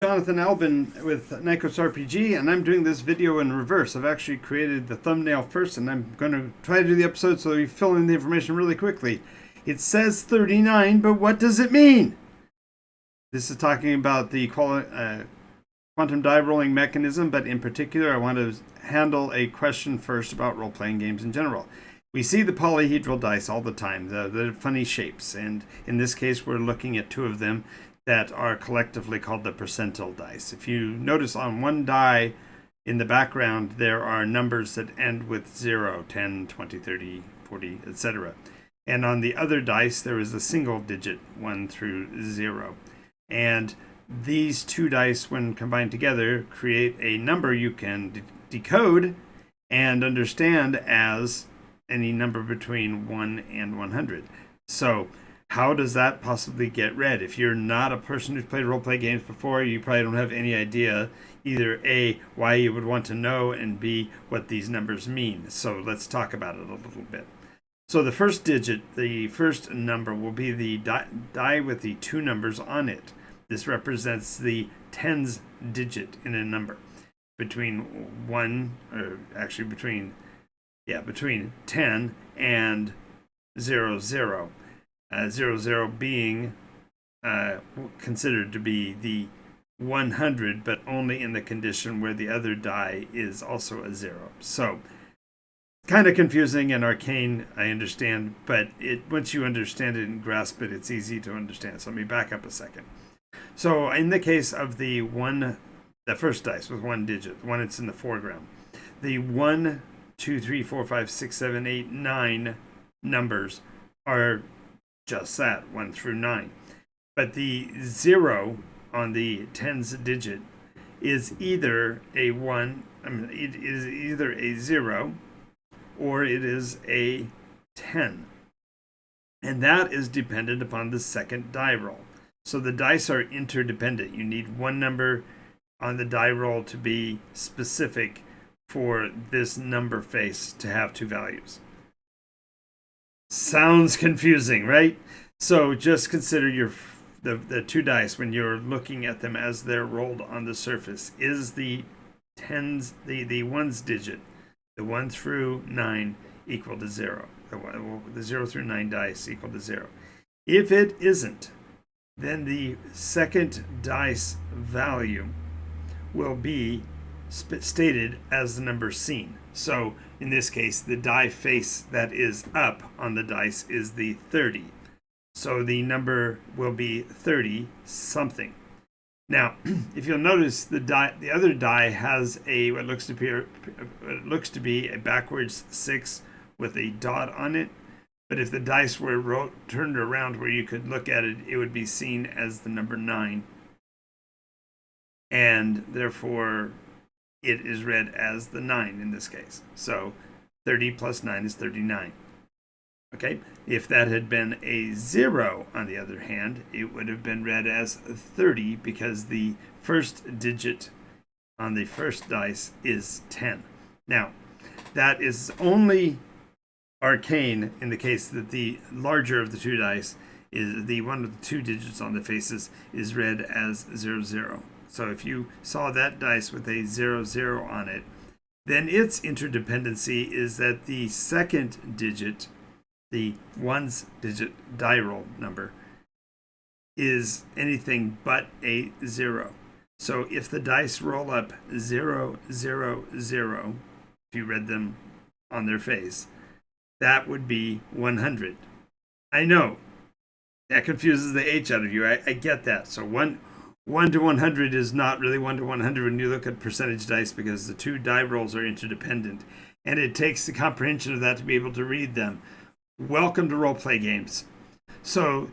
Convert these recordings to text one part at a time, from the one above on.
Jonathan Albin with NycosRPG, and I'm doing this video in reverse. I've actually created the thumbnail first, and I'm going to try to do the episode so we fill in the information really quickly. It says 39, but what does it mean? This is talking about the quantum die rolling mechanism, but in particular, I want to handle a question first about role-playing games in general. We see the polyhedral dice all the time, the funny shapes, and in this case, we're looking at two of them that are collectively called the percentile dice. If you notice on one die in the background, there are numbers that end with 0, 10, 20, 30, 40, etc. And on the other dice, there is a single digit, 1 through 0. And these two dice, when combined together, create a number you can decode and understand as any number between 1 and 100. So how does that possibly get read? If you're not a person who's played role-play games before, you probably don't have any idea either A, why you would want to know, and B, what these numbers mean. So let's talk about it a little bit. So the first digit, the first number, will be the die with the two numbers on it. This represents the tens digit in a number. Between 10 and 00. 00 being considered to be the 100, but only in the condition where the other die is also a 0. So kind of confusing and arcane, I understand, but once you understand it and grasp it, it's easy to understand. So let me back up a second. So in the case of the first dice with one digit, the one that's in the foreground, the 1, 2, 3, 4, 5, 6, 7, 8, 9 numbers are just that, 1 through 9. But the 0 on the tens digit is either a 1, it is either a 0 or it is a 10. And that is dependent upon the second die roll. So the dice are interdependent. You need one number on the die roll to be specific for this number face to have two values. Sounds confusing, right? So just consider the two dice when you're looking at them as they're rolled on the surface. Is the tens, the ones digit, the 1 through 9 equal to 0? The 0 through 9 dice equal to 0. If it isn't, then the second dice value will be stated as the number seen. So in this case, the die face that is up on the dice is the 30. So the number will be 30 something. Now, if you'll notice, the other die has what looks to be a backwards 6 with a dot on it. But if the dice were turned around where you could look at it, it would be seen as the number 9. And therefore, it is read as the 9 in this case. So 30 plus 9 is 39. Okay, if that had been a 0, on the other hand, it would have been read as 30 because the first digit on the first dice is 10. Now, that is only arcane in the case that the larger of the two dice is the one with the two digits on the faces is read as 00. So if you saw that dice with a 00 on it, then its interdependency is that the second digit, the ones digit die roll number, is anything but a 0. So if the dice roll up 0, 0, 0, if you read them on their face, that would be 100. I know that confuses the H out of you. I get that. So 1 to 100 is not really 1 to 100 when you look at percentage dice because the two die rolls are interdependent. And it takes the comprehension of that to be able to read them. Welcome to role-play games. So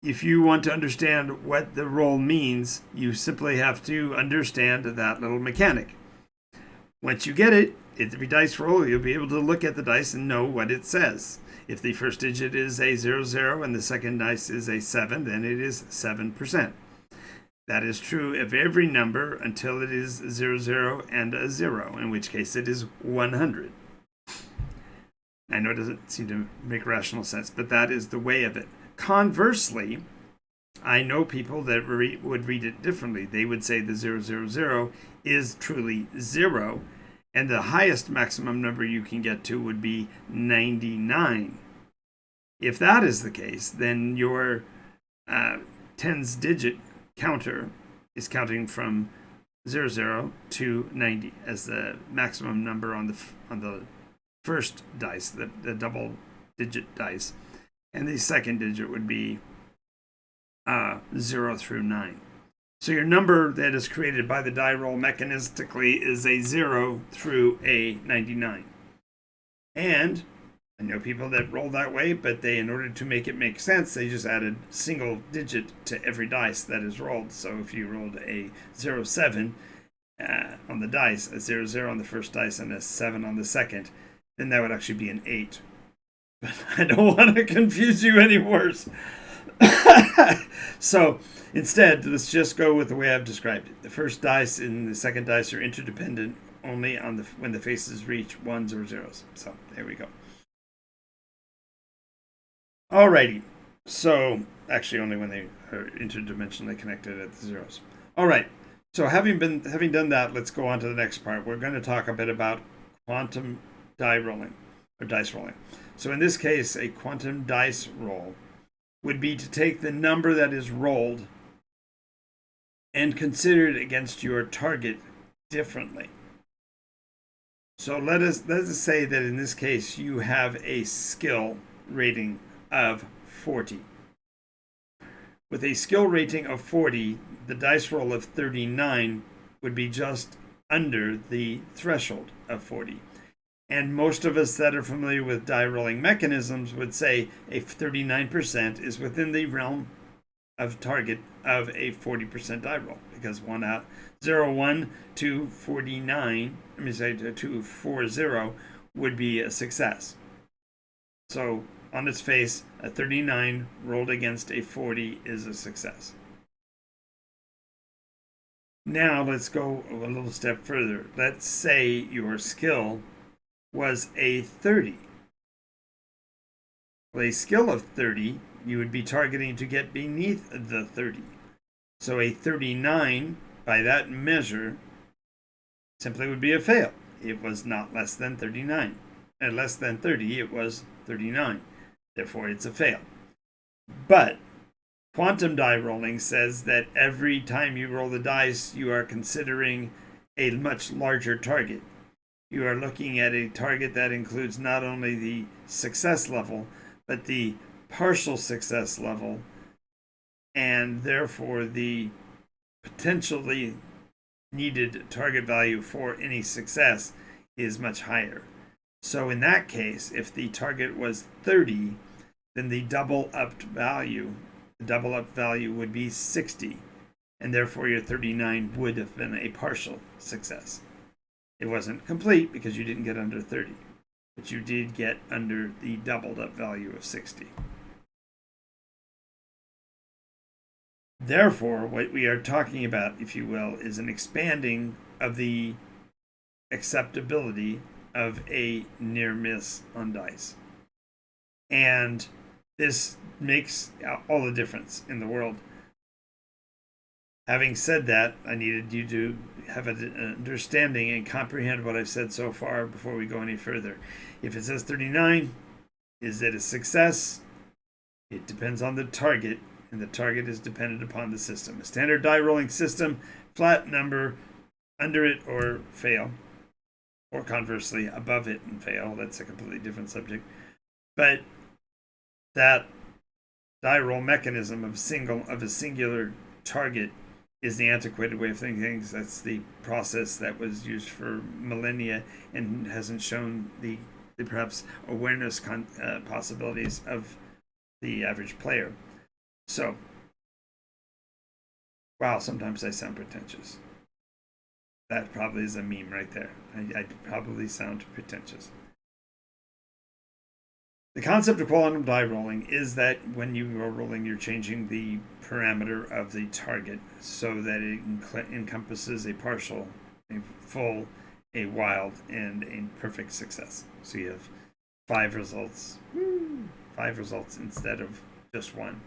if you want to understand what the roll means, you simply have to understand that little mechanic. Once you get it, every dice roll, you'll be able to look at the dice and know what it says. If the first digit is a 00 and the second dice is a 7, then it is 7%. That is true of every number until it is 00 and a 0, in which case it is 100. I know it doesn't seem to make rational sense, but that is the way of it. Conversely, I know people that would read it differently. They would say the 000 is truly 0, and the highest maximum number you can get to would be 99. If that is the case, then your tens digit counter is counting from 00 to 90 as the maximum number on the first dice, the double digit dice, and the second digit would be 0 through 9. So your number that is created by the die roll mechanistically is a 0 through a 99. And I know people that roll that way, but they, in order to make it make sense, they just added single digit to every dice that is rolled. So if you rolled a 07 on the dice, a 00 on the first dice, and a 7 on the second, then that would actually be an 8. But I don't want to confuse you any worse. So instead, let's just go with the way I've described it. The first dice and the second dice are interdependent only on when the faces reach ones or zeros. So there we go. Alrighty. So actually, only when they are interdimensionally connected at the zeros. All right. So having done that, let's go on to the next part. We're going to talk a bit about quantum die rolling or dice rolling. So in this case, a quantum dice roll would be to take the number that is rolled and consider it against your target differently. So let us say that in this case you have a skill rating of 40. With a skill rating of 40, the dice roll of 39 would be just under the threshold of 40. And most of us that are familiar with die rolling mechanisms would say a 39% is within the realm of target of a 40% die roll, because 1 to 49, let me say to 40 would be a success. So on its face, a 39 rolled against a 40 is a success. Now let's go a little step further. Let's say your skill was a 30. With a skill of 30, you would be targeting to get beneath the 30. So a 39, by that measure, simply would be a fail. It was not less than 39. At less than 30, it was 39. Therefore, it's a fail. But quantum die rolling says that every time you roll the dice, you are considering a much larger target. You are looking at a target that includes not only the success level, but the partial success level, and therefore the potentially needed target value for any success is much higher. So in that case, if the target was 30, then the double up value would be 60, and therefore your 39 would have been a partial success. It wasn't complete because you didn't get under 30, but you did get under the doubled up value of 60. Therefore, what we are talking about, if you will, is an expanding of the acceptability of a near miss on dice. And this makes all the difference in the world. Having said that, I needed you to have an understanding and comprehend what I've said so far before we go any further. If it says 39, is it a success? It depends on the target, and the target is dependent upon the system. A standard die rolling system, flat number, under it or fail, or conversely, above it and fail. That's a completely different subject. But that die roll mechanism of a singular target is the antiquated way of thinking things. That's the process that was used for millennia and hasn't shown the perhaps awareness possibilities of the average player. So, wow, sometimes I sound pretentious. That probably is a meme right there. I probably sound pretentious. The concept of quantum die rolling is that when you are rolling, you're changing the parameter of the target so that it encompasses a partial, a full, a wild, and a perfect success. So you have 5 results. 5 results instead of just 1.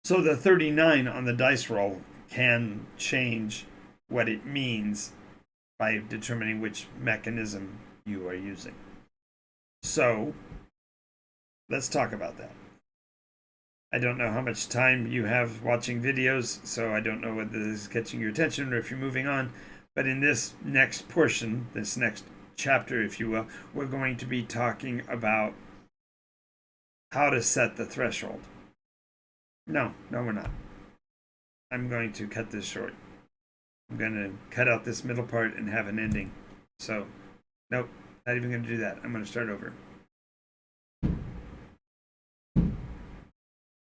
So the 39 on the dice roll can change what it means by determining which mechanism you are using. So let's talk about that. I don't know how much time you have watching videos, so I don't know whether this is catching your attention or if you're moving on. But in this next portion, this next chapter, if you will, we're going to be talking about how to set the threshold. No, we're not. I'm going to cut this short. I'm going to cut out this middle part and have an ending. So, nope, not even going to do that. I'm going to start over.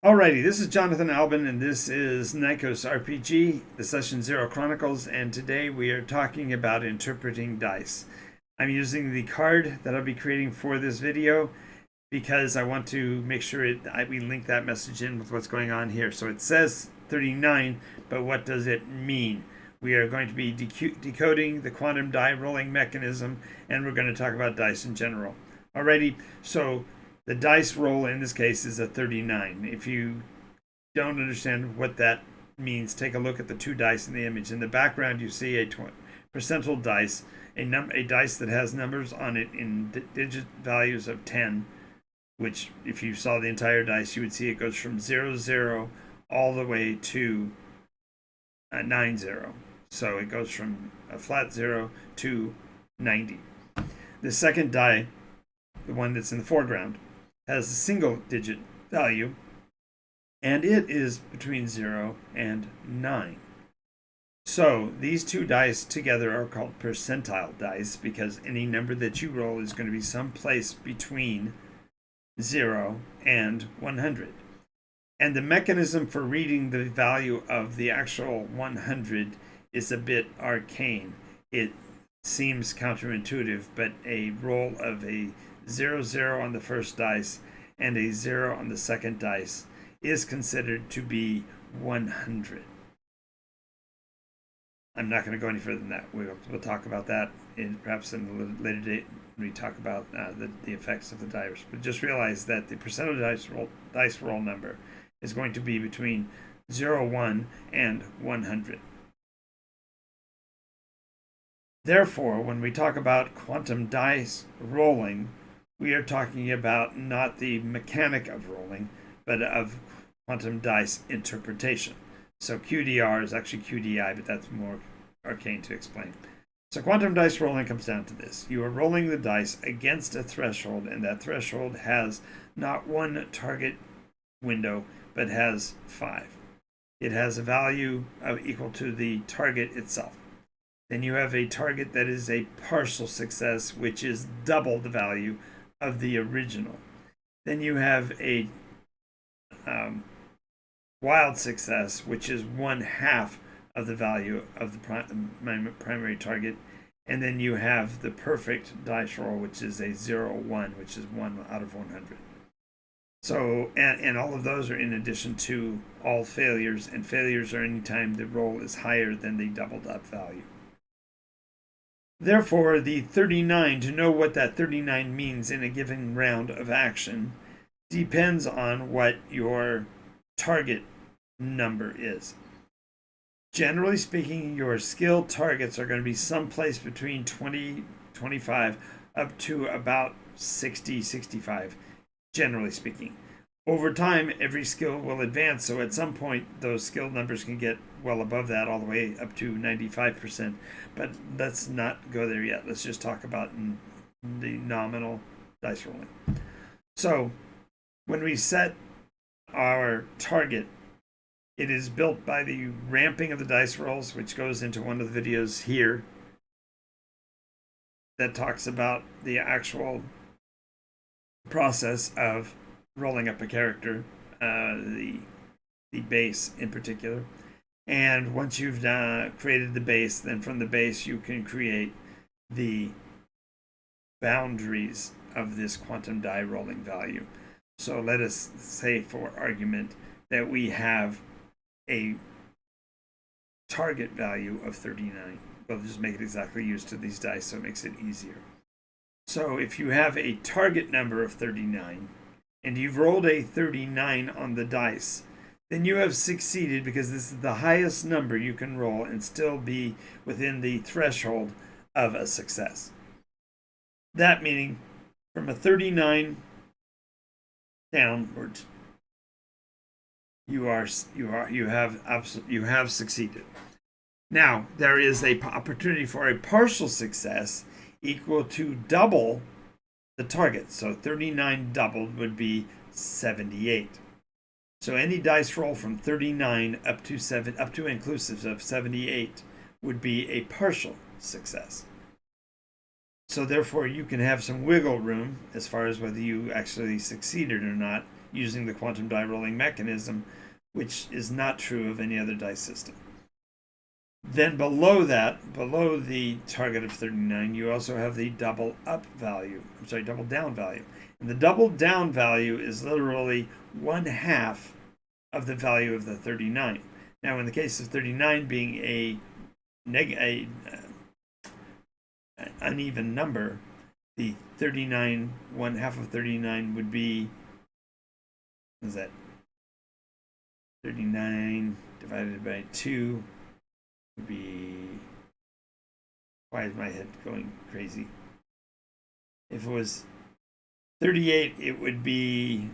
Alrighty, this is Jonathan Albin, and this is NycosRPG, the Session Zero Chronicles, and today we are talking about interpreting dice. I'm using the card that I'll be creating for this video because I want to make sure we link that message in with what's going on here. So it says 39, but what does it mean? We are going to be decoding the quantum die rolling mechanism, and we're going to talk about dice in general. Alrighty, so the dice roll in this case is a 39. If you don't understand what that means, take a look at the two dice in the image. In the background, you see a percentile dice, a dice that has numbers on it in digit values of 10, which if you saw the entire dice, you would see it goes from 00 all the way to 90. So it goes from a flat 0 to 90. The second die, the one that's in the foreground, has a single digit value, and it is between 0 and 9. So these two dice together are called percentile dice because any number that you roll is going to be someplace between 0 and 100. And the mechanism for reading the value of the actual 100 is a bit arcane. It seems counterintuitive, but a roll of a 00 on the first dice and a 0 on the second dice is considered to be 100. I'm not going to go any further than that. We'll talk about that perhaps in a later date when we talk about the effects of the dice. But just realize that the percentile dice roll number is going to be between 0, 1, and 100. Therefore, when we talk about quantum dice rolling, we are talking about not the mechanic of rolling, but of quantum dice interpretation. So QDR is actually QDI, but that's more arcane to explain. So quantum dice rolling comes down to this. You are rolling the dice against a threshold, and that threshold has not one target window, but has 5. It has a value equal to the target itself. Then you have a target that is a partial success, which is double the value of the original. Then you have a wild success, which is 1/2 of the value of the primary target. And then you have the perfect dice roll, which is a 0/1, which is 1 out of 100. So, and all of those are in addition to all failures, and failures are any time the roll is higher than the doubled up value. Therefore, the 39, to know what that 39 means in a given round of action, depends on what your target number is. Generally speaking, your skill targets are going to be someplace between 20, 25, up to about 60, 65, generally speaking. Over time, every skill will advance, so at some point, those skill numbers can get well above that, all the way up to 95%. But let's not go there yet. Let's just talk about the nominal dice rolling. So, when we set our target, it is built by the ramping of the dice rolls, which goes into one of the videos here that talks about the actual process of rolling up a character, the base in particular. And once you've created the base, then from the base you can create the boundaries of this quantum die rolling value. So let us say, for argument, that we have a target value of 39. We'll just make it exactly used to these dice so it makes it easier. So if you have a target number of 39, and you've rolled a 39 on the dice, then you have succeeded, because this is the highest number you can roll and still be within the threshold of a success. That meaning from a 39 downwards, you have succeeded. Now, there is a opportunity for a partial success equal to double the target. So 39 doubled would be 78. So any dice roll from 39 up to inclusive of 78 would be a partial success. So therefore, you can have some wiggle room as far as whether you actually succeeded or not using the quantum die rolling mechanism, which is not true of any other dice system. Then below that, below the target of 39, you also have the double down value. And the double down value is literally 1/2 of the value of the 39. Now, in the case of 39 being an uneven number, the 39, 1/2 of 39 would be, what is that? 39 divided by 2 would be, why is my head going crazy? If it was 38, it would be,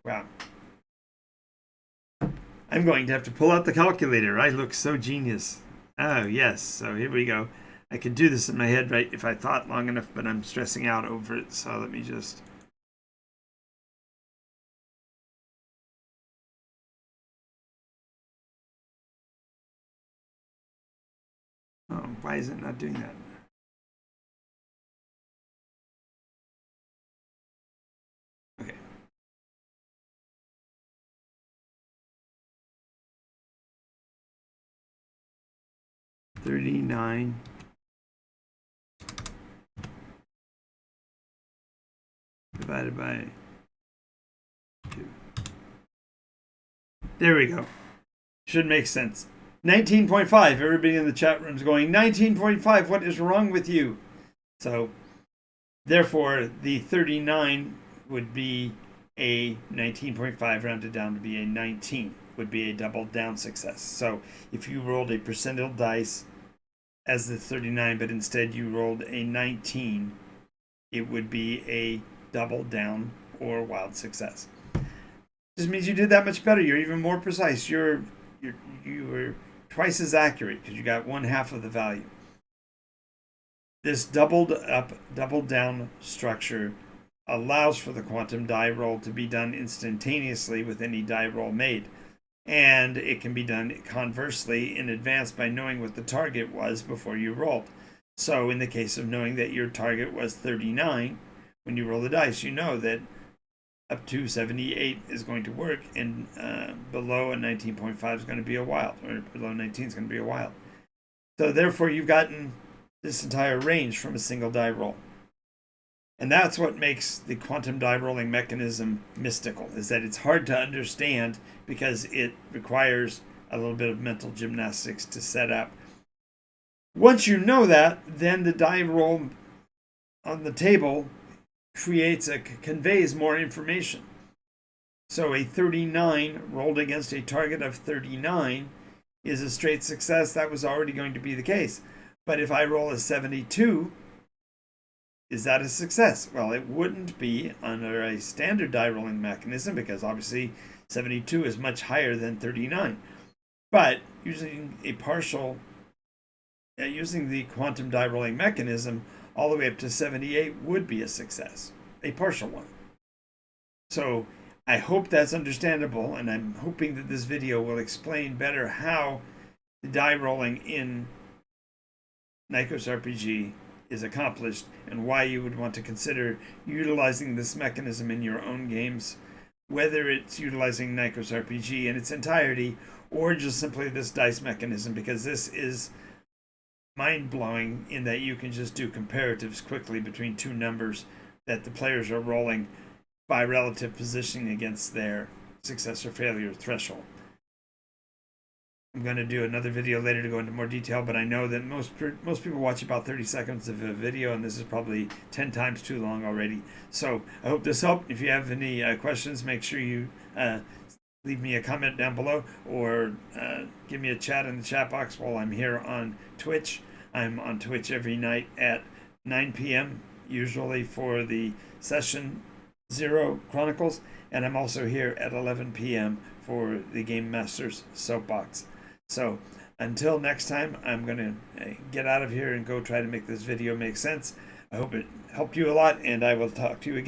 wow. I'm going to have to pull out the calculator. I look so genius. Oh, yes. So here we go. I could do this in my head, right, if I thought long enough, but I'm stressing out over it. So let me just... Oh, why is it not doing that? Okay. $39 divided by 2. There we go. Should make sense. 19.5. Everybody in the chat room is going, 19.5, what is wrong with you? So, therefore, the 39 would be a 19.5 rounded down to be a 19, would be a double down success. So, if you rolled a percentile dice as the 39, but instead you rolled a 19, it would be a double down or wild success. This means you did that much better. You're even more precise. You were twice as accurate because you got 1/2 of the value. This doubled up, doubled down structure allows for the quantum die roll to be done instantaneously with any die roll made. And it can be done conversely in advance by knowing what the target was before you rolled. So in the case of knowing that your target was 39, when you roll the dice, you know that up to 78 is going to work, and below a 19.5 is going to be a wild, or below 19 is going to be a wild. So therefore, you've gotten this entire range from a single die roll. And that's what makes the quantum die rolling mechanism mystical, is that it's hard to understand because it requires a little bit of mental gymnastics to set up. Once you know that, then the die roll on the table conveys more information. So a 39 rolled against a target of 39 is a straight success. That was already going to be the case. But if I roll a 72, is that a success? Well, it wouldn't be under a standard die rolling mechanism because obviously 72 is much higher than 39. But using the quantum die rolling mechanism, all the way up to 78 would be a success, a partial one. So I hope that's understandable, and I'm hoping that this video will explain better how the die rolling in NycosRPG is accomplished and why you would want to consider utilizing this mechanism in your own games, whether it's utilizing NycosRPG in its entirety or just simply this dice mechanism, because this is mind-blowing in that you can just do comparatives quickly between two numbers that the players are rolling by relative positioning against their success or failure threshold. I'm going to do another video later to go into more detail, but I know that most people watch about 30 seconds of a video, and this is probably 10 times too long already. So I hope this helped. If you have any questions, make sure you leave me a comment down below, or give me a chat in the chat box while I'm here on Twitch. I'm on Twitch every night at 9 p.m. usually for the Session 0 Chronicles, and I'm also here at 11 p.m. for the Game Master's Soapbox. So until next time, I'm going to get out of here and go try to make this video make sense. I hope it helped you a lot, and I will talk to you again.